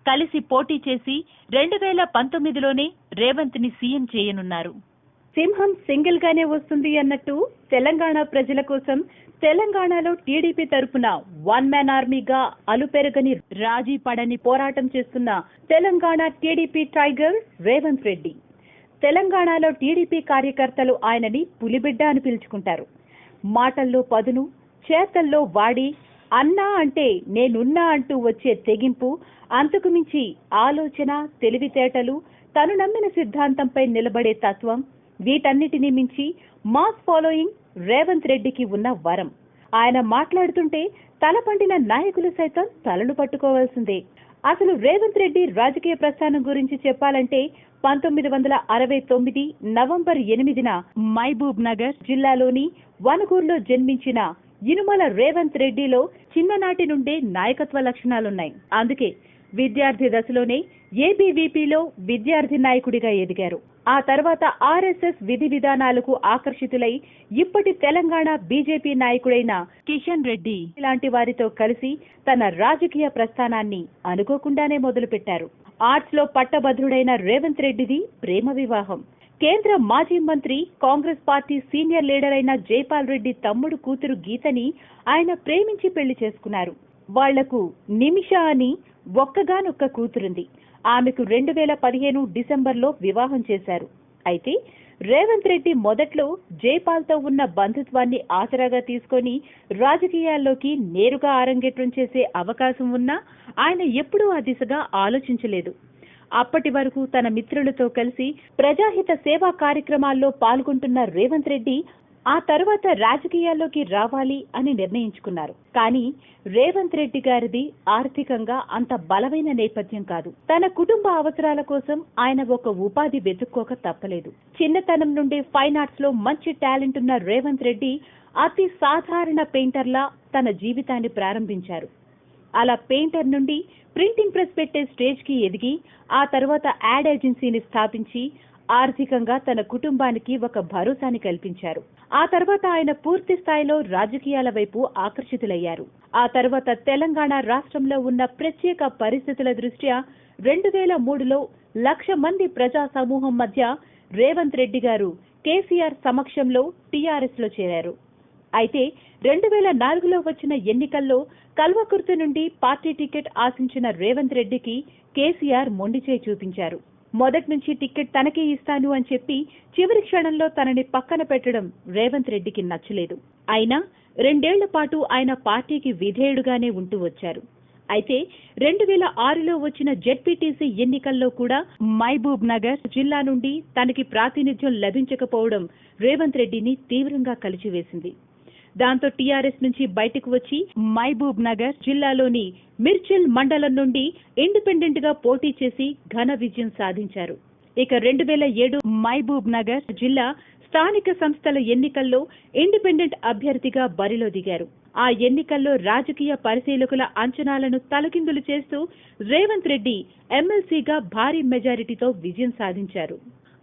కలిసి పోటీ చేసి 2019లోనే రేవంత్ ని సీఎం చేయనున్నారు. సింహం సింగిల్ గానే వస్తుంది అన్నట్టు తెలంగాణ ప్రజల కోసం తెలంగాణలో టీడీపీ తరపున వన్ మ్యాన్ ఆర్మీగా అలుపెరగని రాజీ పడని పోరాటం చేస్తున్న తెలంగాణ టీడీపీ టైగర్ రేవంత్ రెడ్డి. తెలంగాణలో టీడీపీ కార్యకర్తలు ఆయనని పులిబిడ్డ అని పిలుచుకుంటారు. మాటల్లో పదును, చేతల్లో వాడి, అన్నా అంటే నేనున్నా అంటూ వచ్చే తెగింపు, అంతకు మించి ఆలోచన, తెలివితేటలు, తను నమ్మిన సిద్ధాంతంపై నిలబడే తత్వం, వీటన్నిటినీ మించి మాస్ ఫాలోయింగ్ రేవంత్ రెడ్డికి ఉన్న వరం. ఆయన మాట్లాడుతుంటే తలపండిన నాయకులు సైతం తలలు పట్టుకోవాల్సిందే. అసలు రేవంత్ రెడ్డి రాజకీయ ప్రస్థానం గురించి చెప్పాలంటే 1969 నవంబర్ 8న మహబూబ్ నగర్ జిల్లాలోని వనగూరులో జన్మించిన ఇనుమల రేవంత్ రెడ్డిలో చిన్ననాటి నుండే నాయకత్వ లక్షణాలున్నాయి. అందుకే విద్యార్థి దశలోనే ఏబీవీపీలో విద్యార్థి నాయకుడిగా ఎదిగారు. ఆ తర్వాత ఆర్ఎస్ఎస్ విధి విధానాలకు ఆకర్షితులై ఇప్పటి తెలంగాణ బీజేపీ నాయకుడైన కిషన్ రెడ్డి లాంటి వారితో కలిసి తన రాజకీయ ప్రస్థానాన్ని అనుకోకుండానే మొదలుపెట్టారు. ఆర్ట్స్ లో పట్టభద్రుడైన రేవంత్ రెడ్డిది ప్రేమ వివాహం. కేంద్ర మాజీ మంత్రి, కాంగ్రెస్ పార్టీ సీనియర్ లీడర్ అయిన జైపాల్ రెడ్డి తమ్ముడు కూతురు గీతని ఆయన ప్రేమించి పెళ్లి చేసుకున్నారు. వాళ్లకు నిమిష అని ఒక్కగానొక్క కూతురుంది. ఆమెకు 2015 డిసెంబర్లో వివాహం చేశారు. అయితే రేవంత్ రెడ్డి మొదట్లో జైపాల్తో ఉన్న బంధుత్వాన్ని ఆసరాగా తీసుకొని రాజకీయాల్లోకి నేరుగా అరంగేట్రం చేసే అవకాశం ఉన్నా ఆయన ఎప్పుడూ ఆ దిశగా ఆలోచించలేదు. అప్పటి వరకు తన మిత్రులతో కలిసి ప్రజాహిత సేవా కార్యక్రమాల్లో పాల్గొంటున్న రేవంత్ రెడ్డి ఆ తర్వాత రాజకీయాల్లోకి రావాలి అని నిర్ణయించుకున్నారు. కానీ రేవంత్ రెడ్డి గారిది ఆర్థికంగా అంత బలమైన నేపథ్యం కాదు. తన కుటుంబ అవసరాల కోసం ఆయన ఒక ఉపాధి వెతుక్కోక తప్పలేదు. చిన్నతనం నుండి ఫైన్ ఆర్ట్స్ లో మంచి టాలెంట్ ఉన్న రేవంత్ రెడ్డి అతి సాధారణ పెయింటర్లా తన జీవితాన్ని ప్రారంభించారు. అలా పెయింటర్ నుండి ప్రింటింగ్ ప్రెస్ పెట్టే స్టేజ్ కి ఎదిగి ఆ తర్వాత యాడ్ ఏజెన్సీని స్థాపించి ఆర్థికంగా తన కుటుంబానికి ఒక భరోసాని కల్పించారు. ఆ తర్వాత ఆయన పూర్తి స్థాయిలో రాజకీయాల వైపు ఆకర్షితులయ్యారు. ఆ తర్వాత తెలంగాణ రాష్ట్రంలో ఉన్న ప్రత్యేక పరిస్థితుల దృష్ట్యా 2003లో 1,00,000 మంది ప్రజా సమూహం మధ్య రేవంత్ రెడ్డి గారు కేసీఆర్ సమక్షంలో టీఆర్ఎస్ లో చేరారు. అయితే 2004లో వచ్చిన ఎన్నికల్లో కల్వకుర్తి నుండి పార్టీ టికెట్ ఆశించిన రేవంత్ రెడ్డికి కేసీఆర్ మొండిచేయి చూపించారు. మొదటి నుంచి టికెట్ తనకే ఇస్తాను అని చెప్పి చివరి క్షణంలో తనని పక్కన పెట్టడం రేవంత్ రెడ్డికి నచ్చలేదు. అయినా 2 ఏళ్ల పాటు ఆయన పార్టీకి విధేయుడుగానే ఉంటూ వచ్చారు. అయితే 2006లో వచ్చిన జెడ్పీటీసీ ఎన్నికల్లో కూడా మహబూబ్ నగర్ జిల్లా నుండి తనకి ప్రాతినిధ్యం లభించకపోవడం రేవంత్ రెడ్డిని తీవ్రంగా కలిచివేసింది. దాంతో టీఆర్ఎస్ నుంచి బయటకు వచ్చి మహబూబ్ నగర్ జిల్లాలోని మిర్చిల్ మండలం నుండి ఇండిపెండెంట్ గా పోటీ చేసి ఘన విజయం సాధించారు. ఇక 2007 మహబూబ్ నగర్ జిల్లా స్థానిక సంస్థల ఎన్నికల్లో ఇండిపెండెంట్ అభ్యర్థిగా బరిలో దిగారు. ఆ ఎన్నికల్లో రాజకీయ పరిశీలకుల అంచనాలను తలకిందులు చేస్తూ రేవంత్ రెడ్డి ఎమ్మెల్సీగా భారీ మెజారిటీతో విజయం సాధించారు.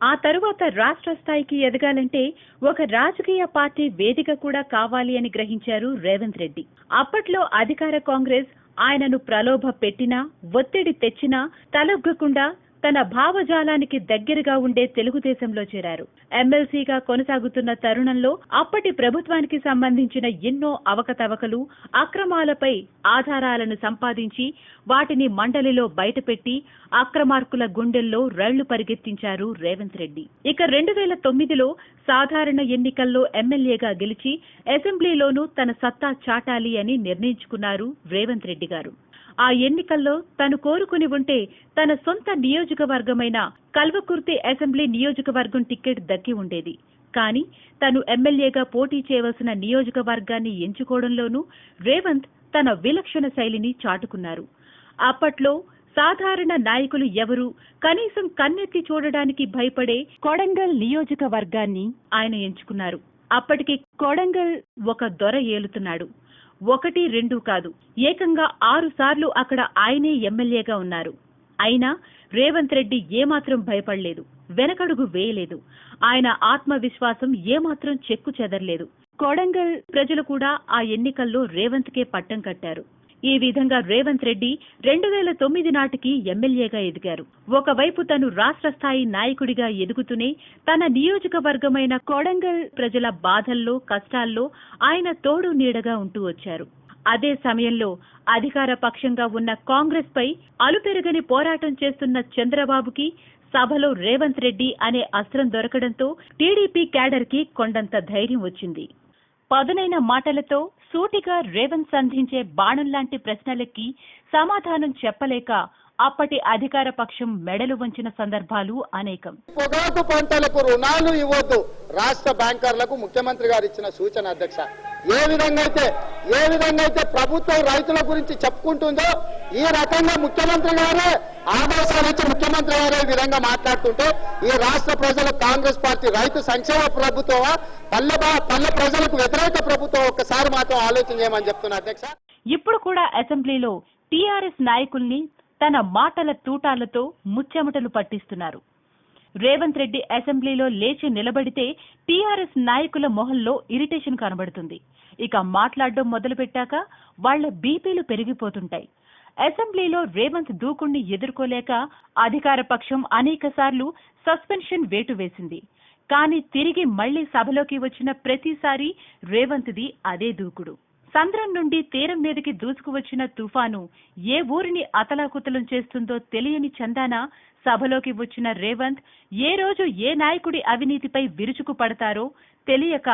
ఆ తరువాత రాష్ట్ర స్థాయికి ఎదగాలంటే ఒక రాజకీయ పార్టీ వేదిక కూడా కావాలి అని గ్రహించారు రేవంత్ రెడ్డి. అప్పట్లో అధికార కాంగ్రెస్ ఆయనను ప్రలోభ పెట్టినా, ఒత్తిడి తెచ్చినా తలొగ్గకుండా తన భావజాలానికి దగ్గరగా ఉండే తెలుగుదేశంలో చేరారు. ఎమ్మెల్సీగా కొనసాగుతున్న తరుణంలో అప్పటి ప్రభుత్వానికి సంబంధించిన ఎన్నో అవకతవకలు, అక్రమాలపై ఆధారాలను సంపాదించి వాటిని మండలిలో బయటపెట్టి అక్రమార్కుల గుండెల్లో రైళ్లు పరిగెత్తించారు రేవంత్ రెడ్డి. ఇక 2009లో సాధారణ ఎన్నికల్లో ఎమ్మెల్యేగా గెలిచి అసెంబ్లీలోనూ తన సత్తా చాటాలి అని నిర్ణయించుకున్నారు రేవంత్ రెడ్డి గారు. ఆ ఎన్నికల్లో తను కోరుకుని ఉంటే తన సొంత నియోజకవర్గమైన కల్వకుర్తి అసెంబ్లీ నియోజకవర్గం టికెట్ దక్కి ఉండేది. కానీ తను ఎమ్మెల్యేగా పోటీ చేయవలసిన నియోజకవర్గాన్ని ఎంచుకోవడంలోనూ రేవంత్ తన విలక్షణ శైలిని చాటుకున్నారు. అప్పట్లో సాధారణ నాయకులు ఎవరు కనీసం కన్నెత్తి చూడడానికి భయపడే కొడంగల్ నియోజకవర్గాన్ని ఆయన ఎంచుకున్నారు. అప్పటికి కొడంగల్ ఒక దొర ఏలుతున్నాడు. 1, 2 కాదు, ఏకంగా 6 సార్లు అక్కడ ఆయనే ఎమ్మెల్యేగా ఉన్నారు. అయినా రేవంత్ రెడ్డి ఏమాత్రం భయపడలేదు, వెనకడుగు వేయలేదు. ఆయన ఆత్మవిశ్వాసం ఏమాత్రం చెక్కు చెదరలేదు. కొడంగల్ ప్రజలు కూడా ఆ ఎన్నికల్లో రేవంత్ కే పట్టం కట్టారు. ఈ విధంగా రేవంత్ రెడ్డి 2009 నాటికి ఎమ్మెల్యేగా ఎదిగారు. ఒకవైపు తను రాష్ట్ర స్థాయి నాయకుడిగా ఎదుగుతూనే తన నియోజకవర్గమైన కొడంగల్ ప్రజల బాధల్లో కష్టాల్లో ఆయన తోడు నీడగా ఉంటూ వచ్చారు. అదే సమయంలో అధికార పక్షంగా ఉన్న కాంగ్రెస్ పై అలుపెరగని పోరాటం చేస్తున్న చంద్రబాబుకి సభలో రేవంత్ రెడ్డి అనే అస్త్రం దొరకడంతో టీడీపీ క్యాడర్ కి కొండంత ధైర్యం వచ్చింది. పదునైన మాటలతో సూటిగా రేవంత్ సంధించే బాణం లాంటి ప్రశ్నలకి సమాధానం చెప్పలేక అప్పటి అధికార పక్షం మెడలు వంచిన సందర్భాలు అనేకం. పొగాకు పంటలకు రుణాలు ఇవ్వద్దు రాష్ట్ర బ్యాంకర్లకు ముఖ్యమంత్రి గారు ఇచ్చిన సూచన అధ్యక్ష. ఏ విధంగా అయితే ప్రభుత్వం రైతుల గురించి చెప్పుకుంటుందో ఈ రకంగా ముఖ్యమంత్రి గారే ఆదేశాలు ఇచ్చి ముఖ్యమంత్రి గారే ఈ విధంగా మాట్లాడుతుంటే ఈ రాష్ట్ర ప్రజలు కాంగ్రెస్ పార్టీ రైతు సంక్షేమ ప్రభుత్వమా పల్లె ప్రజలకు వ్యతిరేక ప్రభుత్వం ఒక్కసారి మాత్రం ఆలోచన చేయమని చెప్తున్నా అధ్యక్ష. ఇప్పుడు కూడా అసెంబ్లీలో టీఆర్ఎస్ నాయకుల్ని తన మాటల తూటాలతో ముచ్చెమటలు పట్టిస్తున్నారు. రేవంత్ రెడ్డి అసెంబ్లీలో లేచి నిలబడితే టీఆర్ఎస్ నాయకుల మొహంలో ఇరిటేషన్ కనబడుతుంది. ఇక మాట్లాడడం మొదలుపెట్టాక వాళ్ల బీపీలు పెరిగిపోతుంటాయి. అసెంబ్లీలో రేవంత్ దూకుణ్ణి ఎదుర్కోలేక అధికార పక్షం అనేకసార్లు సస్పెన్షన్ వేటు వేసింది. కానీ తిరిగి మళ్లీ సభలోకి వచ్చిన ప్రతిసారి రేవంత్ది అదే దూకుడు. సంద్రం నుండి తీరం మీదకి దూసుకువచ్చిన తుఫాను ఏ ఊరిని అతలాకుతలం చేస్తుందో తెలియని చందాన సభలోకి వచ్చిన రేవంత్ ఏ రోజు ఏ నాయకుడి అవినీతిపై విరుచుకు పడతారో తెలియక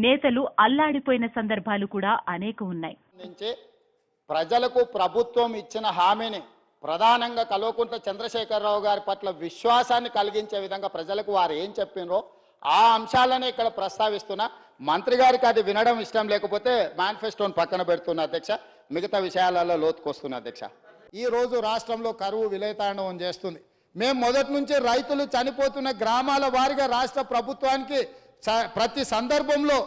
నేతలు అల్లాడిపోయిన సందర్భాలు కూడా అనేకం ఉన్నాయి. ప్రజలకు ప్రభుత్వం ఇచ్చిన హామీని ప్రధానంగా కల్వకుంట్ల చంద్రశేఖరరావు గారి పట్ల విశ్వాసాన్ని కలిగించే విధంగా ప్రజలకు వారు ఏం చెప్పినరో ఆ అంశాలనే ఇక్కడ ప్రస్తావిస్తున్నా. మంత్రి గారికి అది వినడం ఇష్టం లేకపోతే మేనిఫెస్టోని పక్కన పెడుతున్న అధ్యక్ష, మిగతా విషయాలలో లోతుకొస్తున్న అధ్యక్ష. ఈ రోజు రాష్ట్రంలో కరువు విలయతాండవం చేస్తుంది. మేము మొదటి నుంచి రైతులు చనిపోతున్న గ్రామాల వారిగా రాష్ట్ర ప్రభుత్వానికి ప్రతి సందర్భంలో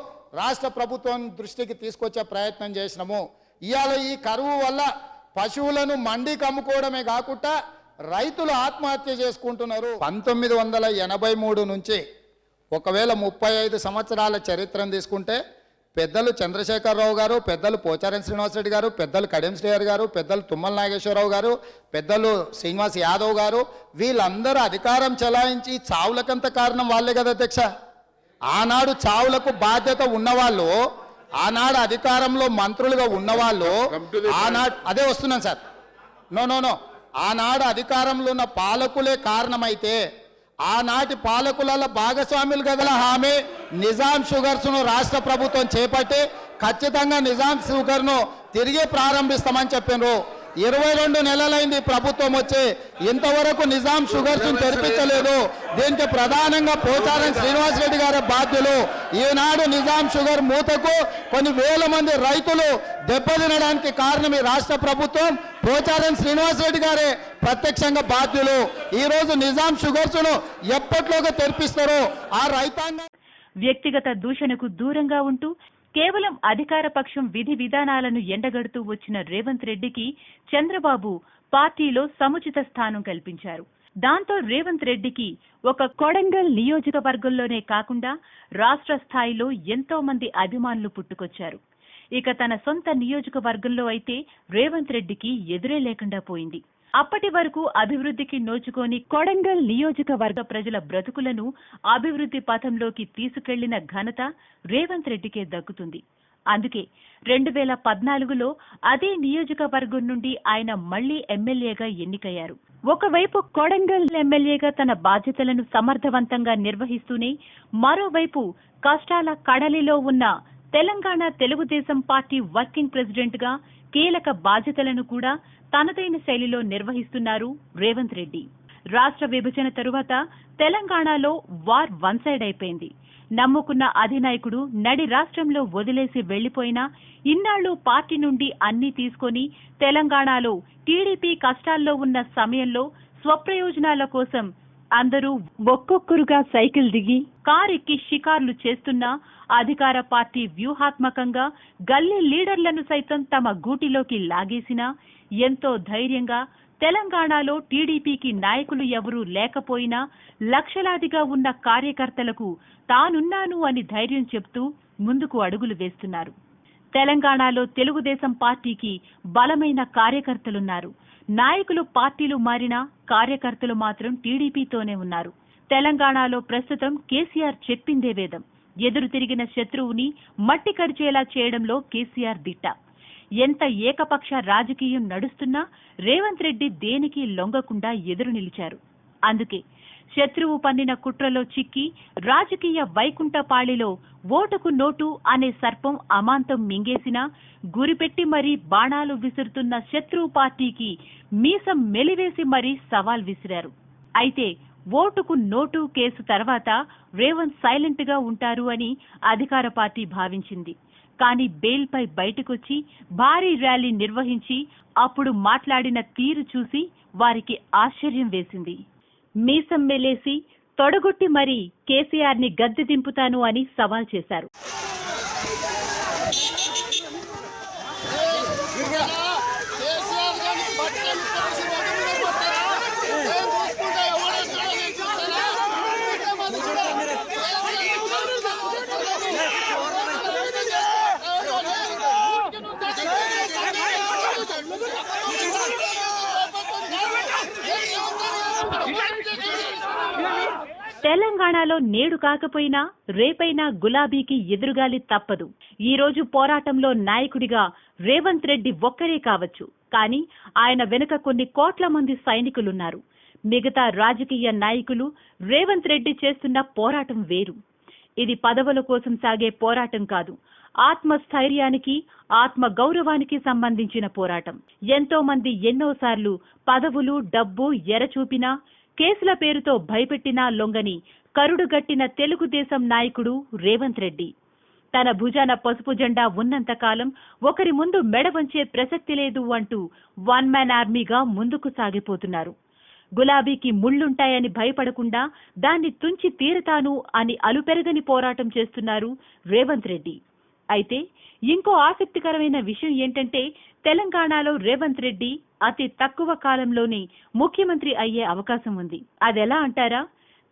రాష్ట్ర ప్రభుత్వం దృష్టికి తీసుకొచ్చే ప్రయత్నం చేసినాము. ఇవాళ ఈ కరువు వల్ల పశువులను మండికి అమ్ముకోవడమే కాకుండా రైతులు ఆత్మహత్య చేసుకుంటున్నారు. 1983 నుంచి ఒకవేళ 35 సంవత్సరాల చరిత్రను తీసుకుంటే పెద్దలు చంద్రశేఖరరావు గారు, పెద్దలు పోచారం శ్రీనివాసరెడ్డి గారు, పెద్దలు కడియం శ్రీహరి గారు, పెద్దలు తుమ్మల నాగేశ్వరరావు గారు, పెద్దలు శ్రీనివాస్ యాదవ్ గారు, వీళ్ళందరూ అధికారం చెలాయించి చావులకంత కారణం వాళ్ళే కదా అధ్యక్ష. ఆనాడు చావులకు బాధ్యత ఉన్నవాళ్ళు, ఆనాడు అధికారంలో మంత్రులుగా ఉన్నవాళ్ళు, ఆనాడు అదే వస్తున్నాను సార్, నో ఆనాడు అధికారంలో ఉన్న పాలకులే కారణమైతే ఆనాటి పాలకుల భాగస్వాములు గల హామీ నిజాం షుగర్స్ను రాష్ట్ర ప్రభుత్వం చేపట్టి ఖచ్చితంగా నిజాం షుగర్ను తిరిగి ప్రారంభిస్తామని చెప్పినారు. 22 నెలలైంది ప్రభుత్వం వచ్చి ఇంతవరకు నిజాం షుగర్స్ తెరిపించలేదు. దీనికి ప్రధానంగా పోచారం శ్రీనివాసరెడ్డి గారి బాధ్యులు. ఈనాడు నిజాం షుగర్ మూతకు కొన్ని వేల మంది రైతులు దెబ్బతినడానికి కారణం ఈ రాష్ట్ర ప్రభుత్వం, పోచారం శ్రీనివాసరెడ్డి గారే ప్రత్యక్షంగా బాధ్యులు. ఈ రోజు నిజాం షుగర్స్ ను ఎప్పట్లోగా తెరిపిస్తారో ఆ రైతాంగం వ్యక్తిగత దూషణకు దూరంగా ఉంటూ కేవలం అధికార పక్షం విధి విధానాలను ఎండగడుతూ వచ్చిన రేవంత్ రెడ్డికి చంద్రబాబు పార్టీలో సముచిత స్థానం కల్పించారు. దాంతో రేవంత్ రెడ్డికి ఒక కొడంగల్ నియోజకవర్గంలోనే కాకుండా రాష్ట్ర స్థాయిలో ఎంతో మంది అభిమానులు పుట్టుకొచ్చారు. ఇక తన సొంత నియోజకవర్గంలో అయితే రేవంత్ రెడ్డికి ఎదురే లేకుండా పోయింది. అప్పటి వరకు అభివృద్ధికి నోచుకోని కొడంగల్ నియోజకవర్గ ప్రజల బ్రతుకులను అభివృద్ధి పథంలోకి తీసుకెళ్లిన ఘనత రేవంత్ రెడ్డికే దక్కుతుంది. అందుకే 2014లో అదే నియోజకవర్గం నుండి ఆయన మళ్లీ ఎమ్మెల్యేగా ఎన్నికయ్యారు. ఒకవైపు కొడంగల్ ఎమ్మెల్యేగా తన బాధ్యతలను సమర్థవంతంగా నిర్వహిస్తూనే మరోవైపు కష్టాల కడలిలో ఉన్న Telangana Telugu Desam party working president గా కీలక బాధ్యతలను కూడా తనదైన శైలిలో నిర్వహిస్తున్నారు రేవంత్ రెడ్డి. రాష్ట్ర విభజన తరువాత తెలంగాణలో వార్ వన్ సైడ్ అయిపోయింది. నమ్ముకున్న అధినాయకుడు నడి రాష్ట్రంలో వదిలేసి వెళ్లిపోయినా ఇన్నాళ్లు పార్టీ నుండి అన్ని తీసుకొని తెలంగాణలో టీడీపీ కష్టాల్లో ఉన్న సమయంలో స్వప్రయోజనాల కోసం అందరూ ఒక్కొక్కరుగా సైకిల్ దిగి కారెక్కి షికార్లు చేస్తున్నా అధికార పార్టీ వ్యూహాత్మకంగా గల్లీ లీడర్లను సైతం తమ గూటిలోకి లాగేసినా ఎంతో ధైర్యంగా తెలంగాణలో టీడీపీకి నాయకులు ఎవరూ లేకపోయినా లక్షలాదిగా ఉన్న కార్యకర్తలకు తానున్నాను అని ధైర్యం చెప్తూ ముందుకు అడుగులు వేస్తున్నారు. తెలంగాణలో తెలుగుదేశం పార్టీకి బలమైన కార్యకర్తలున్నారు. నాయకులు పార్టీలు మారినా కార్యకర్తలు మాత్రం టీడీపీతోనే ఉన్నారు. తెలంగాణలో ప్రస్తుతం కేసీఆర్ చెప్పిందే వేదం. ఎదురు తిరిగిన శత్రువుని మట్టి కరిచేలా చేయడంలో కేసీఆర్ దిట్ట. ఎంత ఏకపక్ష రాజకీయం నడుస్తున్నా రేవంత్ రెడ్డి దేనికి లొంగకుండా ఎదురు నిలిచారు. అందుకే శత్రువు పన్నిన కుట్రలో చిక్కి రాజకీయ వైకుంఠపాళిలో ఓటుకు నోటు అనే సర్పం అమాంతం మింగేసినా గురిపెట్టి మరీ బాణాలు విసురుతున్న శత్రువు పార్టీకి మీసం మెలివేసి మరీ సవాల్ విసిరారు. అయితే ఓటుకు నోటు కేసు తర్వాత రేవంత్ సైలెంట్ గా ఉంటారు అని అధికార పార్టీ భావించింది. కానీ బెయిల్పై బయటకొచ్చి భారీ ర్యాలీ నిర్వహించి అప్పుడు మాట్లాడిన తీరు చూసి వారికి ఆశ్చర్యం వేసింది. మీసం మెలేసి తొడగొట్టి మరీ కేసీఆర్ ని గద్దె దింపుతాను అని సవాల్ చేశారు. తెలంగాణలో నేడు కాకపోయినా రేపైనా గులాబీకి ఎదురుగాలి తప్పదు. ఈ రోజు పోరాటంలో నాయకుడిగా రేవంత్ రెడ్డి ఒక్కరే కావచ్చు, కానీ ఆయన వెనుక కొన్ని కోట్ల మంది సైనికులున్నారు. మిగతా రాజకీయ నాయకులు రేవంత్ రెడ్డి చేస్తున్న పోరాటం వేరు. ఇది పదవుల కోసం సాగే పోరాటం కాదు, ఆత్మస్థైర్యానికి ఆత్మ గౌరవానికి సంబంధించిన పోరాటం. ఎంతో మంది ఎన్నోసార్లు పదవులు డబ్బు ఎరచూపినా కేసుల పేరుతో భయపెట్టినా లొంగని కరుడుగట్టిన తెలుగుదేశం నాయకుడు రేవంత్ రెడ్డి. తన భుజాన పసుపు జెండా ఉన్నంతకాలం ఒకరి ముందు మెడ వంచే ప్రసక్తి లేదు అంటూ వన్ మ్యాన్ ఆర్మీగా ముందుకు సాగిపోతున్నారు. గులాబీకి ముళ్లుంటాయని భయపడకుండా దాన్ని తుంచి తీరతాను అని అలుపెరగని పోరాటం చేస్తున్నారు రేవంత్ రెడ్డి. అయితే ఇంకో ఆసక్తికరమైన విషయం ఏంటంటే తెలంగాణలో రేవంత్ రెడ్డి అతి తక్కువ కాలంలోనే ముఖ్యమంత్రి అయ్యే అవకాశం ఉంది. అదెలా అంటారా?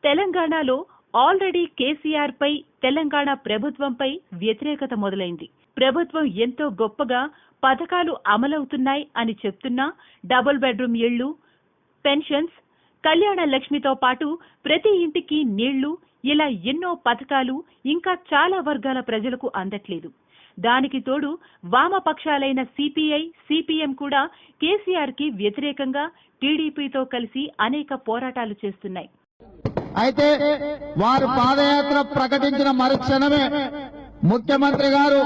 తెలంగాణలో ఆల్రెడీ కేసీఆర్ పై తెలంగాణ ప్రభుత్వంపై వ్యతిరేకత మొదలైంది. ప్రభుత్వం ఎంతో గొప్పగా పథకాలు అమలవుతున్నాయి అని చెప్తున్నా డబుల్ బెడ్రూమ్ ఇళ్లు, పెన్షన్స్, కళ్యాణ లక్ష్మితో పాటు ప్రతి ఇంటికి నీళ్లు, ఇలా ఎన్నో పథకాలు ఇంకా చాలా వర్గాల ప్రజలకు అందట్లేదు. దానికి తోడు వామపక్షాలైన సిపిఐ, సిపిఎం కూడా కేసీఆర్ కి వ్యతిరేకంగా టీడీపీతో కలిసి అనేక పోరాటాలు చేస్తున్నాయి. అయితే వారు పాదయాత్ర ప్రకటించిన మరుక్షణమే ముఖ్యమంత్రి గారు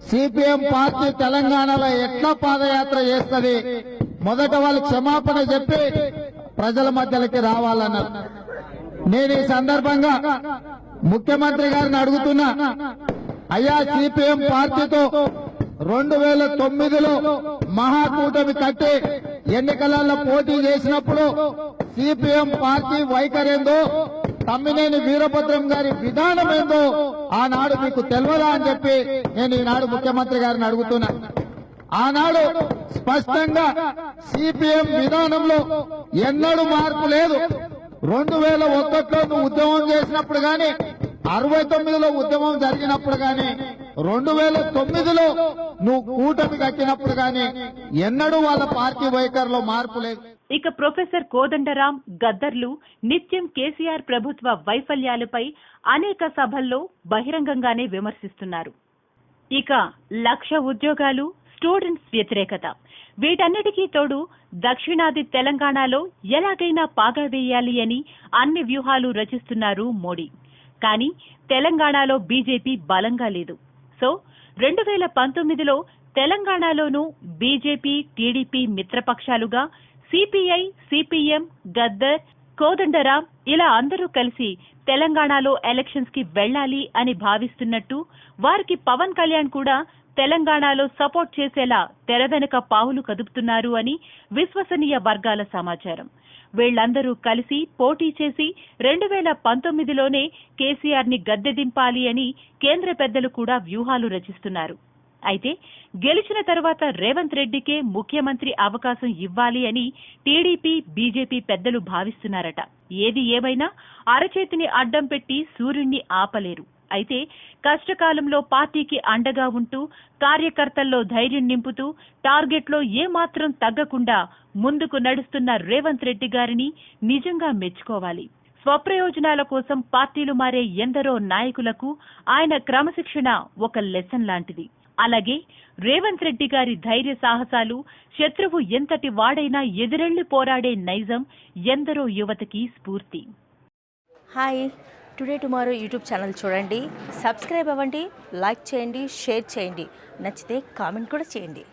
సిపిఎం పార్టీ తెలంగాణలో ఎట్లా పాదయాత్ర చేస్తుంది, మొదట వాళ్ళు క్షమాపణ చెప్పి ప్రజల మధ్యలోకి రావాలన్నారు. నేను ఈ సందర్భంగా ముఖ్యమంత్రి గారిని అడుగుతున్నా, అయ్యా సిపిఎం పార్టీతో 2009లో మహాకూటమి కట్టి ఎన్నికలలో పోటీ చేసినప్పుడు సిపిఎం పార్టీ వైఖరేందో, తమ్మినేని వీరభద్రం గారి విధానం ఏందో ఆనాడు మీకు తెలియదా అని చెప్పి నేను ఈనాడు ముఖ్యమంత్రి గారిని అడుగుతున్నా. ఆనాడు స్పష్టంగా సిపిఎం విధానంలో ఎన్నడూ మార్పు లేదు. 2001లో నువ్వు ఉద్యమం చేసినప్పుడు గాని, 69లో ఉద్యమం జరిగినప్పుడు గాని, 2009లో నువ్వు కూటమి కట్టినప్పుడు గాని ఎన్నడూ వాళ్ళ పార్టీ వైఖరిలో మార్పు లేదు. ఇక ప్రొఫెసర్ కోదండరాం, గద్దర్లు నిత్యం కేసీఆర్ ప్రభుత్వ వైఫల్యాలపై అనేక సభల్లో బహిరంగంగానే విమర్శిస్తున్నారు. ఇక 1,00,000 ఉద్యోగాలు, స్టూడెంట్స్ వ్యతిరేకత, వీటన్నిటికీ తోడు దక్షిణాది తెలంగాణలో ఎలాగైనా పాగా వేయాలి అని అన్ని వ్యూహాలు రచిస్తున్నారు మోడీ. కానీ తెలంగాణలో బీజేపీ బలంగా లేదు. సో 2019లో తెలంగాణలోనూ బీజేపీ, టీడీపీ మిత్రపక్షాలుగా సిపిఐ, సిపిఎం, గద్దర్, కోదండరాం ఇలా అందరూ కలిసి తెలంగాణలో ఎలక్షన్స్ కి వెళ్లాలి అని భావిస్తున్నట్టు, వారికి పవన్ కళ్యాణ్ కూడా తెలంగాణలో సపోర్ట్ చేసేలా తెర వెనుక పావులు కదుపుతున్నారు అని విశ్వసనీయ వర్గాల సమాచారం. వీళ్లందరూ కలిసి పోటీ చేసి 2019లోనే కేసీఆర్ ని గద్దె దింపాలి అని కేంద్ర పెద్దలు కూడా వ్యూహాలు రచిస్తున్నారు. అయితే గెలిచిన తర్వాత రేవంత్ రెడ్డికే ముఖ్యమంత్రి అవకాశం ఇవ్వాలి అని టీడీపీ, బీజేపీ పెద్దలు భావిస్తున్నారట. ఏది ఏమైనా అరచేతిని అడ్డం పెట్టి సూర్యుణ్ణి ఆపలేరు. అయితే కష్టకాలంలో పార్టీకి అండగా ఉంటూ కార్యకర్తల్లో ధైర్యం నింపుతూ టార్గెట్లో ఏమాత్రం తగ్గకుండా ముందుకు నడుస్తున్న రేవంత్ రెడ్డి గారిని నిజంగా మెచ్చుకోవాలి. స్వప్రయోజనాల కోసం పార్టీలు మారే ఎందరో నాయకులకు ఆయన క్రమశిక్షణ ఒక లెసన్ లాంటిది. అలాగే రేవంత్ రెడ్డి గారి ధైర్య సాహసాలు, శత్రువు ఎంతటి వాడైనా ఎదురెళ్లి పోరాడే నైజం ఎందరో యువతకి స్ఫూర్తి. Hi, today tomorrow YouTube channel చూడండి, సబ్స్క్రైబ్ అవ్వండి, లైక్ చేయండి, షేర్ చేయండి, నచ్చితే కామెంట్ కూడా చేయండి.